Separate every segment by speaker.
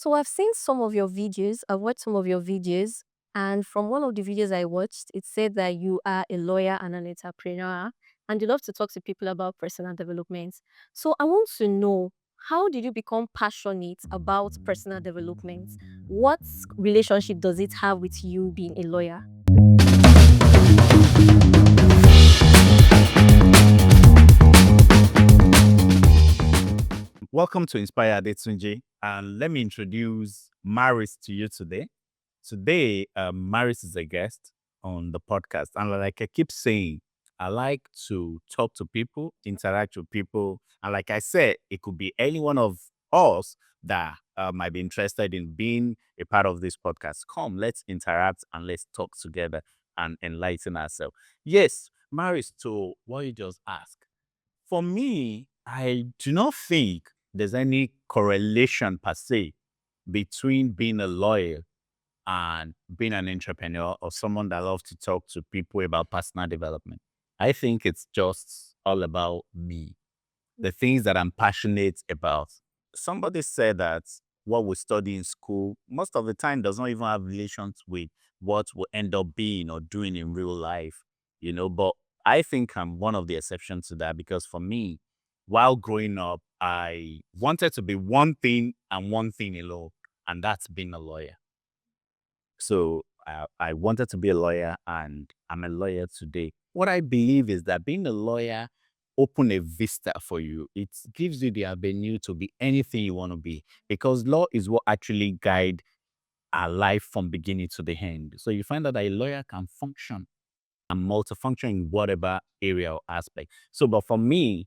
Speaker 1: So I've seen some of your videos, I've watched some of your videos, and from one of the videos I watched, it said that you are a lawyer and an entrepreneur, and you love to talk to people about personal development. So I want to know, how did you become passionate about personal development? What relationship does it have with you being a lawyer?
Speaker 2: Welcome to InspireAdetunji, and let me introduce Maris to you today. Today, Maris is a guest on the podcast, and like I keep saying, I like to talk to people, interact with people, and like I said, it could be any one of us that might be interested in being a part of this podcast. Come, let's interact and let's talk together and enlighten ourselves. Yes, Maris, to what you just asked. For me, I do not think there's any correlation per se between being a lawyer and being an entrepreneur or someone that loves to talk to people about personal development. I think it's just all about me, the things that I'm passionate about. Somebody said that what we study in school most of the time does not even have relations with what we'll end up being or doing in real life, But I think I'm one of the exceptions to that because for me, while growing up, I wanted to be one thing and one thing alone, and that's being a lawyer. So I wanted to be a lawyer and I'm a lawyer today. What I believe is that being a lawyer open a vista for you. It gives you the avenue to be anything you want to be because law is what actually guide our life from beginning to the end. So you find that a lawyer can function and multifunction in whatever area or aspect. So, but for me,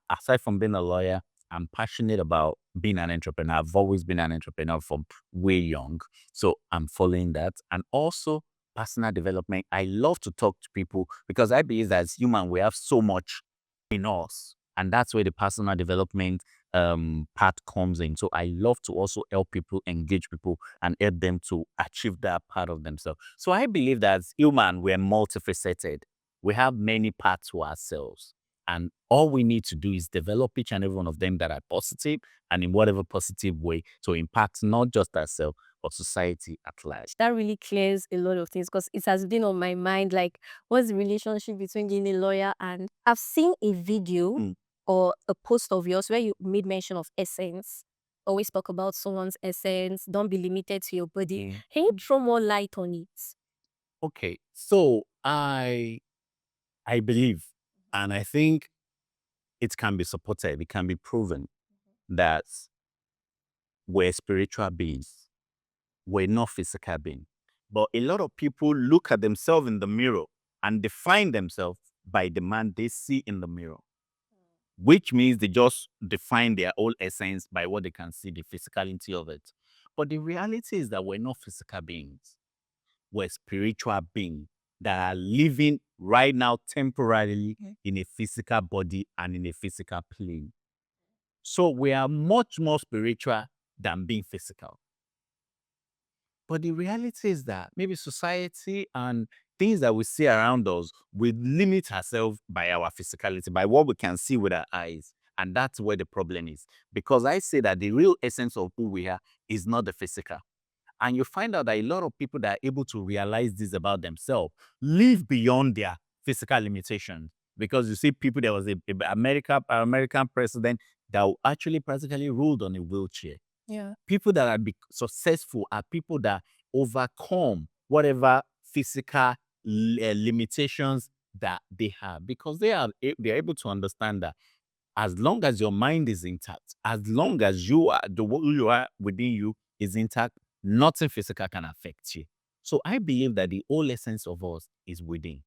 Speaker 2: aside from being a lawyer, I'm passionate about being an entrepreneur. I've always been an entrepreneur from way young. So I'm following that. And also personal development. I love to talk to people because I believe that as human, we have so much in us. And that's where the personal development part comes in. So I love to also help people, engage people, and help them to achieve that part of themselves. So I believe that as human, we're multifaceted. We have many parts to ourselves. And all we need to do is develop each and every one of them that are positive and in whatever positive way to impact not just ourselves, but society at large.
Speaker 1: That really clears a lot of things because it has been on my mind, like, what's the relationship between being a lawyer and I've seen a video
Speaker 2: Mm.
Speaker 1: or a post of yours where you made mention of essence. Always talk about someone's essence. Don't be limited to your body. Can you throw more light on it?
Speaker 2: Okay, so I believe and I think it can be supported, it can be proven that we're spiritual beings. We're not physical beings. But a lot of people look at themselves in the mirror and define themselves by the man they see in the mirror, which means they just define their whole essence by what they can see, the physicality of it. But the reality is that we're not physical beings. We're spiritual beings that are living right now temporarily in a physical body and in a physical plane. So we are much more spiritual than being physical. But the reality is that maybe society and things that we see around us, we limit ourselves by our physicality, by what we can see with our eyes. And that's where the problem is. Because I say that the real essence of who we are is not the physical. And you find out that a lot of people that are able to realize this about themselves live beyond their physical limitations. Because you see, people, there was a American president that actually practically ruled on a wheelchair.
Speaker 1: Yeah.
Speaker 2: People that are successful are people that overcome whatever physical limitations that they have because they're able to understand that as long as your mind is intact, as long as you are who you are within you is intact, nothing physical can affect you. So I believe that the whole essence of us is within.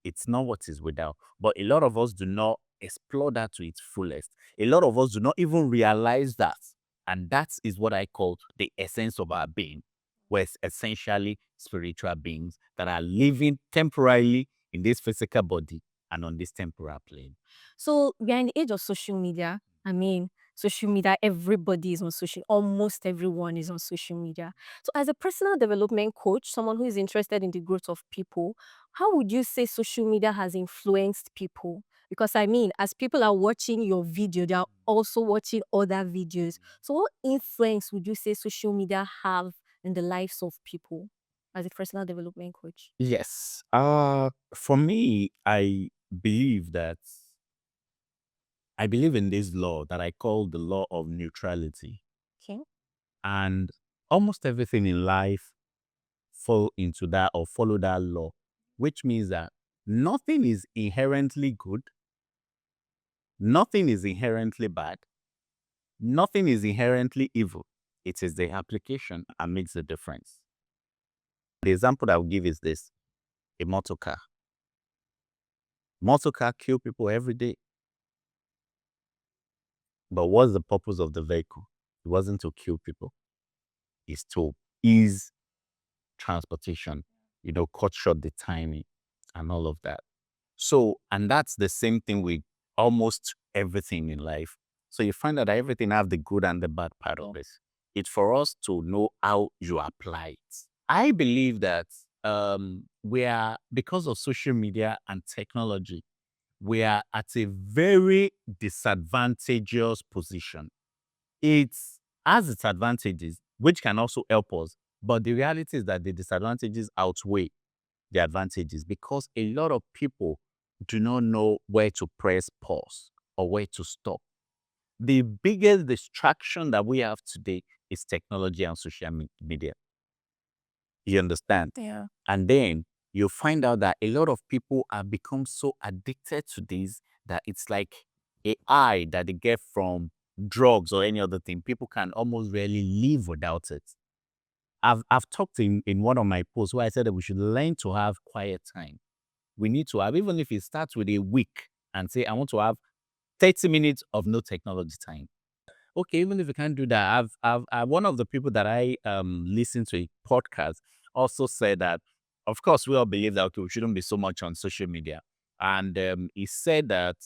Speaker 2: It's not what is without. But a lot of us do not explore that to its fullest. A lot of us do not even realize that. And that is what I call the essence of our being. We're essentially spiritual beings that are living temporarily in this physical body and on this temporal plane.
Speaker 1: So we are in the age of social media. I mean, social media, everybody is on social, almost everyone is on social media. So as a personal development coach, someone who is interested in the growth of people, how would you say social media has influenced people? Because I mean, as people are watching your video, they are also watching other videos. So what influence would you say social media have in the lives of people as a personal development coach?
Speaker 2: Yes. For me, I believe in this law that I call the law of neutrality.
Speaker 1: Okay.
Speaker 2: And almost everything in life fall into that or follow that law, which means that nothing is inherently good, nothing is inherently bad, nothing is inherently evil. It is the application that makes the difference. The example that I'll give is this: a motor car. Motor car kill people every day. But what's the purpose of the vehicle? It wasn't to kill people. It's to ease transportation, cut short the timing and all of that. So, and that's the same thing with almost everything in life. So you find out that everything have the good and the bad part of this. It's for us to know how you apply it. I believe that we are, because of social media and technology, we are at a very disadvantageous position. It has its advantages, which can also help us. But the reality is that the disadvantages outweigh the advantages because a lot of people do not know where to press pause or where to stop. The biggest distraction that we have today is technology and social media. You understand?
Speaker 1: Yeah.
Speaker 2: And then you find out that a lot of people have become so addicted to this that it's like a high that they get from drugs or any other thing. People can almost really live without it. I've talked in one of my posts where I said that we should learn to have quiet time. We need to have, even if it starts with a week and say, I want to have 30 minutes of no technology time. Okay, even if you can't do that, one of the people that I listen to a podcast also said that, of course, we all believe that, okay, we shouldn't be so much on social media. And he said that,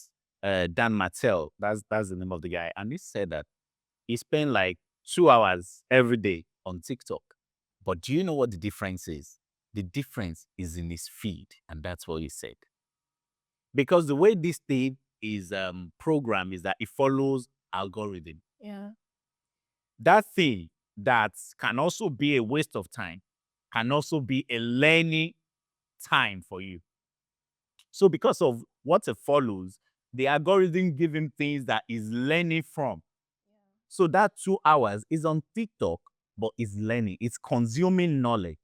Speaker 2: Dan Mattel, that's the name of the guy, and he said that he spent like 2 hours every day on TikTok. But do you know what the difference is? The difference is in his feed, and that's what he said. Because the way this thing is programmed is that it follows algorithm.
Speaker 1: Yeah.
Speaker 2: That thing that can also be a waste of time can also be a learning time for you. So because of what it follows, the algorithm give him things that is learning from. So that 2 hours is on TikTok, but is learning, it's consuming knowledge.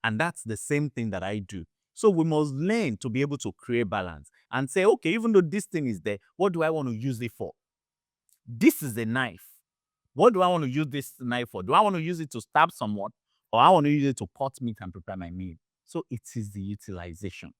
Speaker 2: And that's the same thing that I do. So we must learn to be able to create balance and say, okay, even though this thing is there, what do I want to use it for? This is a knife. What do I want to use this knife for? Do I want to use it to stab someone, or I want to use it to cut meat and prepare my meal? So it is the utilization.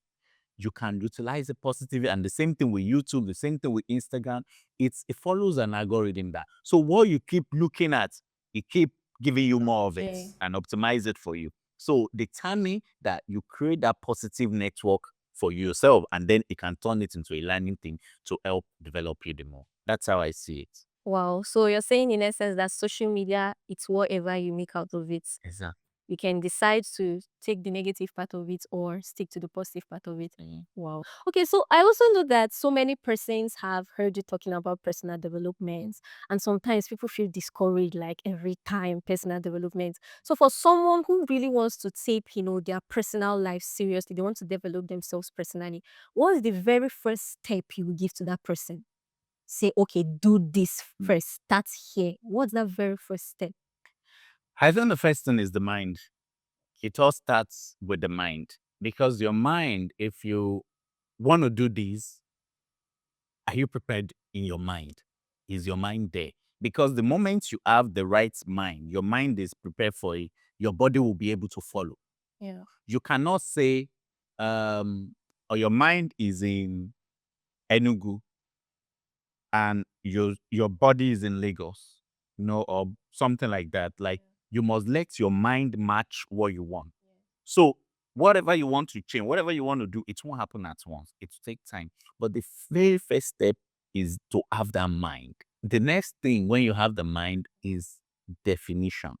Speaker 2: You can utilize it positively, and the same thing with YouTube, the same thing with Instagram. It follows an algorithm that. So what you keep looking at, it keep giving you more of it
Speaker 1: Okay.
Speaker 2: and optimize it for you. So determine that you create that positive network for yourself, and then it can turn it into a learning thing to help develop you the more. That's how I see it.
Speaker 1: Wow. So you're saying in essence that social media, it's whatever you make out of it.
Speaker 2: Exactly.
Speaker 1: You can decide to take the negative part of it or stick to the positive part of it. Wow. Okay, so I also know that so many persons have heard you talking about personal development, and sometimes people feel discouraged like every time personal development. So for someone who really wants to take, their personal life seriously, they want to develop themselves personally, what's the very first step you will give to that person? Say, okay, do this first. Start here. What's that very first step?
Speaker 2: I think the first thing is the mind. It all starts with the mind because your mind, if you want to do this, are you prepared in your mind? Is your mind there? Because the moment you have the right mind, your mind is prepared for it, your body will be able to follow.
Speaker 1: Yeah.
Speaker 2: You cannot say, or your mind is in Enugu and your body is in Lagos, or something like that. Like you must let your mind match what you want. So whatever you want to change, whatever you want to do, it won't happen at once. It will take time. But the very first step is to have that mind. The next thing when you have the mind is definition.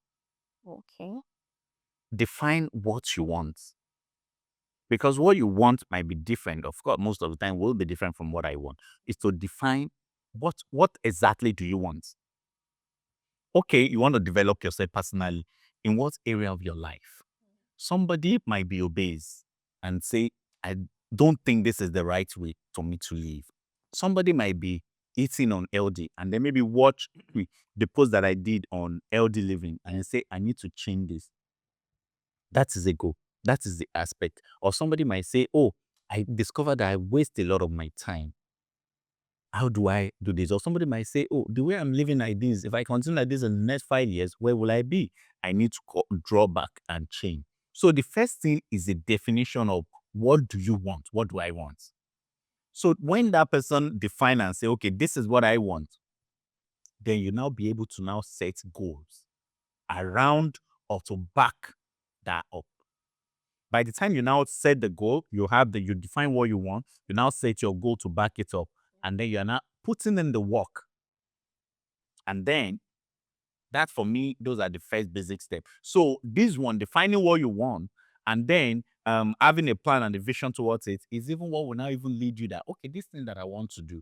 Speaker 1: Okay.
Speaker 2: Define what you want. Because what you want might be different. Of course, most of the time will be different from what I want. Is to define what exactly do you want? Okay, you want to develop yourself personally. In what area of your life? Somebody might be obese and say, I don't think this is the right way for me to live. Somebody might be eating unhealthy and then maybe watch the post that I did on healthy living and say, I need to change this. That is a goal. That is the aspect. Or somebody might say, oh, I discovered that I waste a lot of my time. How do I do this? Or somebody might say, oh, the way I'm living like this, if I continue like this in the next 5 years, where will I be? I need to draw back and change. So the first thing is a definition of what do you want? What do I want? So when that person define and say, okay, this is what I want, then you now be able to now set goals around or to back that up. By the time you now set the goal, you define what you want, you now set your goal to back it up, and then you're now putting in the work. And then that for me, those are the first basic steps. So this one, defining what you want, and then having a plan and a vision towards it is even what will now even lead you that, okay, this thing that I want to do,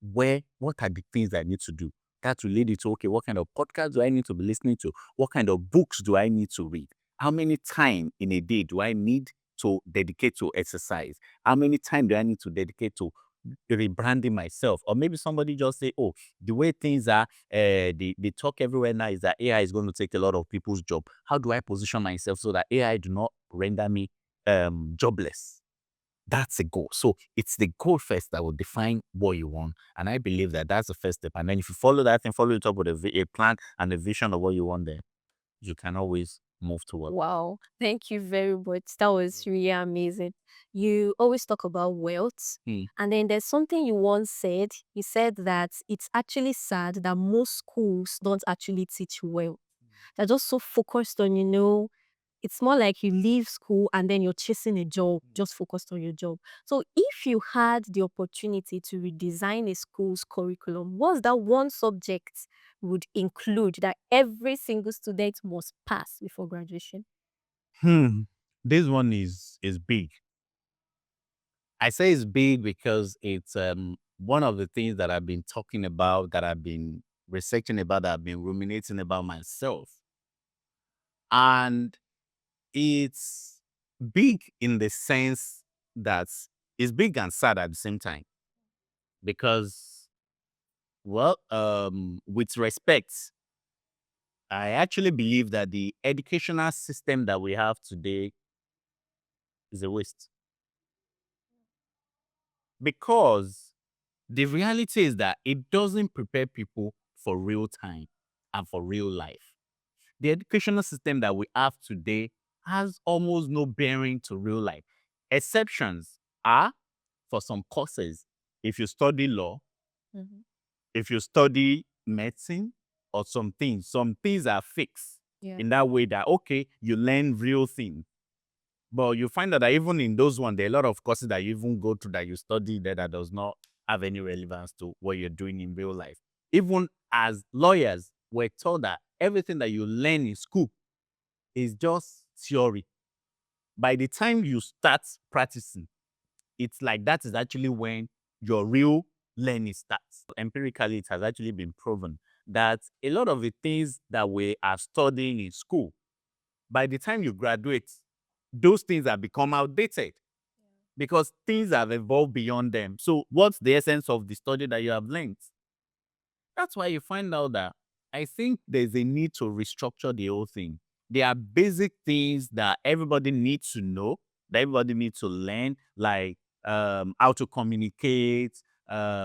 Speaker 2: what are the things I need to do? That will lead you to, okay, what kind of podcast do I need to be listening to? What kind of books do I need to read? How many time in a day do I need to dedicate to exercise? How many time do I need to dedicate to rebranding myself? Or maybe somebody just say, oh, the way things are, the talk everywhere now is that AI is going to take a lot of people's job. How do I position myself so that AI do not render me jobless? That's a goal. So it's the goal first that will define what you want. And I believe that that's the first step. And then if you follow that and follow it up with a plan and a vision of what you want there, you can always move towards.
Speaker 1: Wow. Thank you very much. That was really amazing. You always talk about wealth.
Speaker 2: Hmm.
Speaker 1: And then there's something you once said. You said that it's actually sad that most schools don't actually teach well. They're just so focused on, it's more like you leave school and then you're chasing a job, just focused on your job. So if you had the opportunity to redesign a school's curriculum, what's that one subject would include that every single student must pass before graduation?
Speaker 2: Hmm. This one is big. I say it's big because it's one of the things that I've been talking about, that I've been researching about, that I've been ruminating about myself. And it's big in the sense that it's big and sad at the same time. Because, well, with respect, I actually believe that the educational system that we have today is a waste. Because the reality is that it doesn't prepare people for real time and for real life. The educational system that we have today has almost no bearing to real life. Exceptions are for some courses. If you study law,
Speaker 1: Mhm.
Speaker 2: if you study medicine, or some things are fixed
Speaker 1: Yeah.
Speaker 2: in that way that, okay, you learn real things. But you find that even in those ones, there are a lot of courses that you even go through that you study there that does not have any relevance to what you're doing in real life. Even as lawyers, we're told that everything that you learn in school is just theory. By the time you start practicing, it's like that is actually when your real learning starts. Empirically, it has actually been proven that a lot of the things that we are studying in school, by the time you graduate, those things have become outdated because things have evolved beyond them. So, what's the essence of the study that you have learned? That's why you find out that I think there's a need to restructure the whole thing. There are basic things that everybody needs to know, that everybody needs to learn, like how to communicate,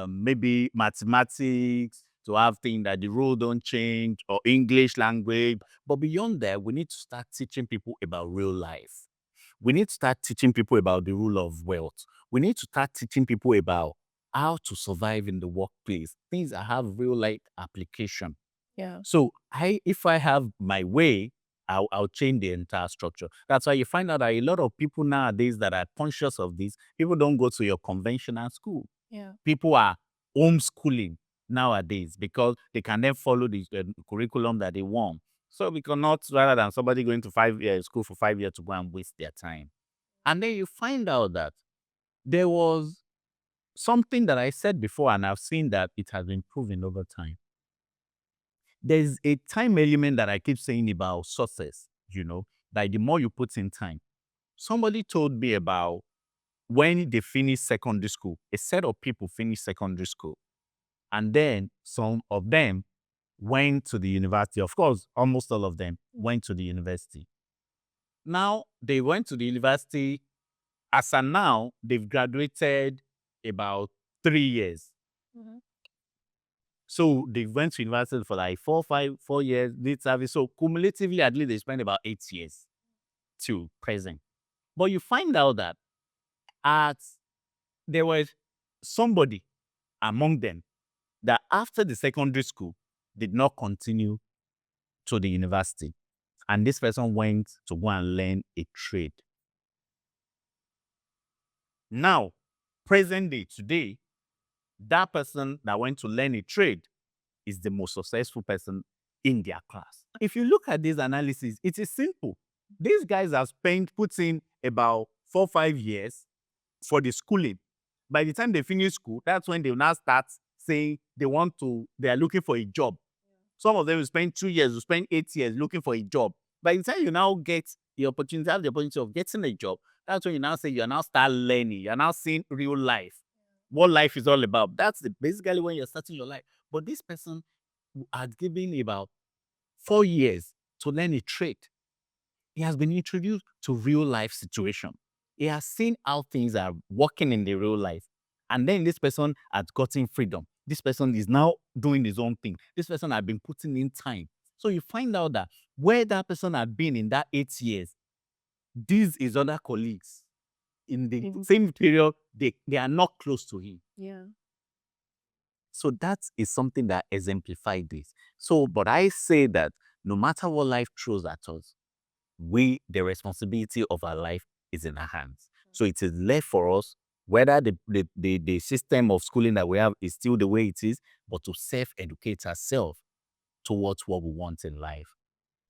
Speaker 2: maybe mathematics, to have things that the rule don't change, or English language. But beyond that, we need to start teaching people about real life. We need to start teaching people about the rule of wealth. We need to start teaching people about how to survive in the workplace, things that have real life application.
Speaker 1: Yeah.
Speaker 2: So if I have my way, I'll change the entire structure. That's why you find out that a lot of people nowadays that are conscious of this, people don't go to your conventional school.
Speaker 1: Yeah.
Speaker 2: People are homeschooling nowadays because they can then follow the curriculum that they want. So we cannot, rather than somebody going to 5 years school for 5 years to go and waste their time. And then you find out that there was something that I said before, and I've seen that it has been proven over time. There's a time element that I keep saying about success, that the more you put in time. Somebody told me about when they finish secondary school, a set of people finish secondary school, and then some of them went to the university. Of course, almost all of them went to the university. Now, they went to the university. As of now, they've graduated about 3 years.
Speaker 1: Mhm.
Speaker 2: So they went to university for like 4 years, did service. So cumulatively, at least they spent about 8 years to present. But you find out that at there was somebody among them that after the secondary school did not continue to the university. And this person went to go and learn a trade. Now, present day, today, that person that went to learn a trade is the most successful person in their class. If you look at this analysis, it is simple. These guys have put in about 4 or 5 years for the schooling. By the time they finish school, that's when they will now start saying they are looking for a job. Some of them will spend 2 years, will spend 8 years looking for a job. By the time you now get the opportunity, have the opportunity of getting a job, that's when you now say you are now start learning. You are now seeing real life, what life is all about. That's basically when you're starting your life. But this person had given about 4 years to learn a trade. He has been introduced to real life situation. He has seen how things are working in the real life. And then this person has gotten freedom. This person is now doing his own thing. This person has been putting in time. So you find out that where that person had been in that 8 years, these his other colleagues in the same period, they are not close to him.
Speaker 1: Yeah.
Speaker 2: So that is something that exemplifies this. So, but I say that no matter what life throws at us, the responsibility of our life is in our hands. So it is left for us, whether the system of schooling that we have is still the way it is, but to self-educate ourselves towards what we want in life.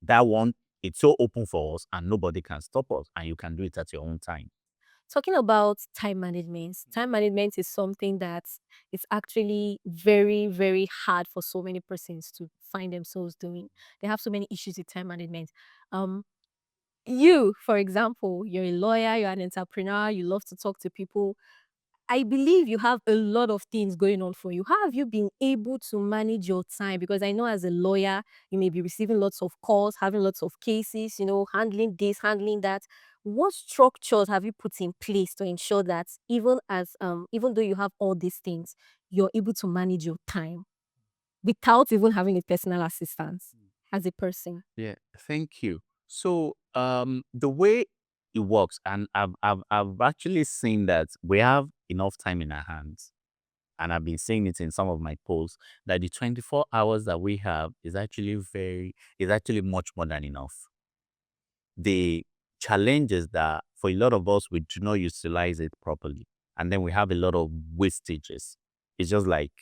Speaker 2: That one, it's so open for us and nobody can stop us, and you can do it at your own time.
Speaker 1: Talking about time management is something that is actually very, very hard for so many persons to find themselves doing. They have so many issues with time management. Um, you, for example, you're a lawyer, you're an entrepreneur, you love to talk to people. I believe you have a lot of things going on for you. How have you been able to manage your time? Because I know as a lawyer, you may be receiving lots of calls, having lots of cases, handling this, handling that. What structures have you put in place to ensure that even though you have all these things, you're able to manage your time without even having a personal assistance as a person?
Speaker 2: Yeah, thank you. So, the way it works, and I've actually seen that we have enough time in our hands, and I've been saying it in some of my posts that the 24 hours that we have is actually much more than enough. The challenge is that for a lot of us, we do not utilize it properly, and then we have a lot of wastages. It's just like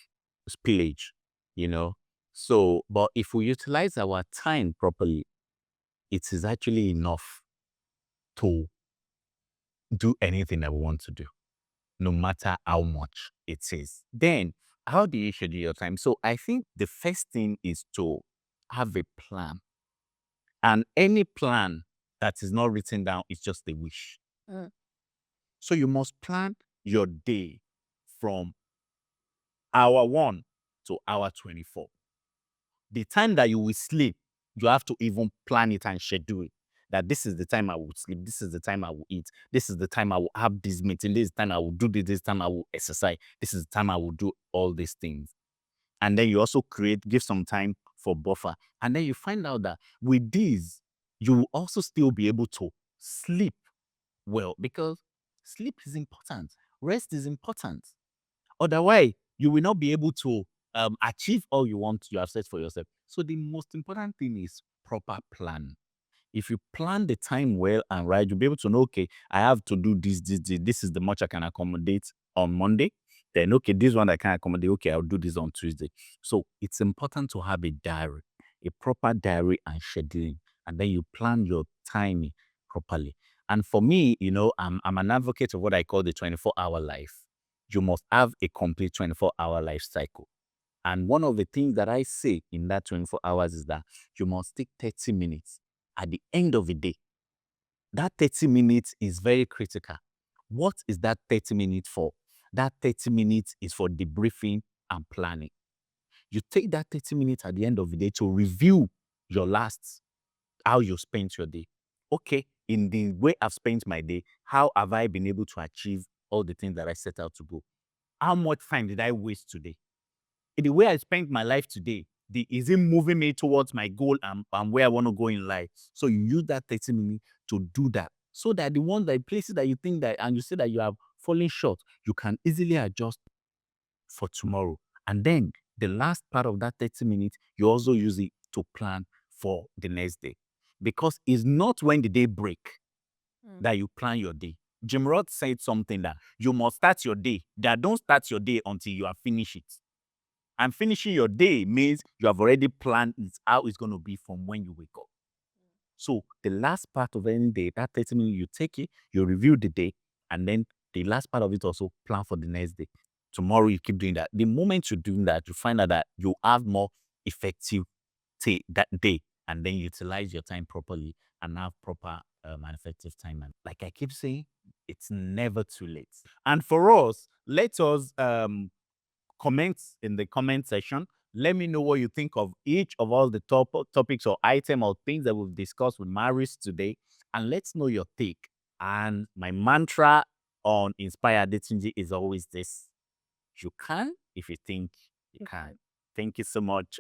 Speaker 2: spillage, you know. So, but if we utilize our time properly, it is actually enough to do anything that we want to do, no matter how much it is. Then, how do you schedule your time? So, I think the first thing is to have a plan. And any plan that is not written down is just a wish.
Speaker 1: Mm.
Speaker 2: So, you must plan your day from hour 1 to hour 24. The time that you will sleep, you have to even plan it and schedule it. That this is the time I will sleep, this is the time I will eat, this is the time I will have this meeting, this is the time I will do this time I will exercise, this is the time I will do all these things. And then you also give some time for buffer. And then you find out that with these, you will also still be able to sleep well, because sleep is important, rest is important. Otherwise, you will not be able to achieve all you have set for yourself. So the most important thing is proper plan. If you plan the time well and right, you'll be able to know, okay, I have to do this. This is the much I can accommodate on Monday. Then, okay, this one I can't accommodate. Okay, I'll do this on Tuesday. So it's important to have a diary, a proper diary and scheduling, and then you plan your timing properly. And for me, I'm an advocate of what I call the 24-hour life. You must have a complete 24-hour life cycle. And one of the things that I say in that 24 hours is that you must take 30 minutes at the end of the day. That 30 minutes is very critical. What is that 30 minutes for? That 30 minutes is for debriefing and planning. You take that 30 minutes at the end of the day to review your last, how you spent your day. Okay, in the way I've spent my day, how have I been able to achieve all the things that I set out to go? How much time did I waste today? In the way I spent my life today, is it moving me towards my goal and where I want to go in life? So you use that 30 minutes to do that. So that the ones that places that you think that and you say that you have fallen short, you can easily adjust for tomorrow. And then the last part of that 30 minutes, you also use it to plan for the next day. Because it's not when the day break that you plan your day. Jim Roth said something that you must start your day. That don't start your day until you have finished it. And finishing your day means you have already planned how it's going to be from when you wake up. So the last part of any day, that 30 minutes, you take it, you review the day, and then the last part of it also plan for the next day. Tomorrow you keep doing that. The moment you're doing that, you find out that you have more effective that day, and then utilize your time properly and have proper and effective time. And like I keep saying, it's never too late. And for us, let us comments in the comment section. Let me know what you think of each of all the topics or item or things that we've discussed with Maris today. And let's know your take. And my mantra on Inspire Adetunji is always this: you can if you think you can. Thank you so much,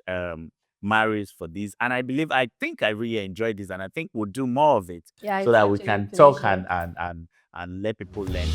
Speaker 2: Maris, for this. And I think I really enjoyed this, and I think we'll do more of it
Speaker 1: Yeah,
Speaker 2: so
Speaker 1: it's
Speaker 2: that we
Speaker 1: actually a
Speaker 2: can talk
Speaker 1: pleasure.
Speaker 2: and let people learn.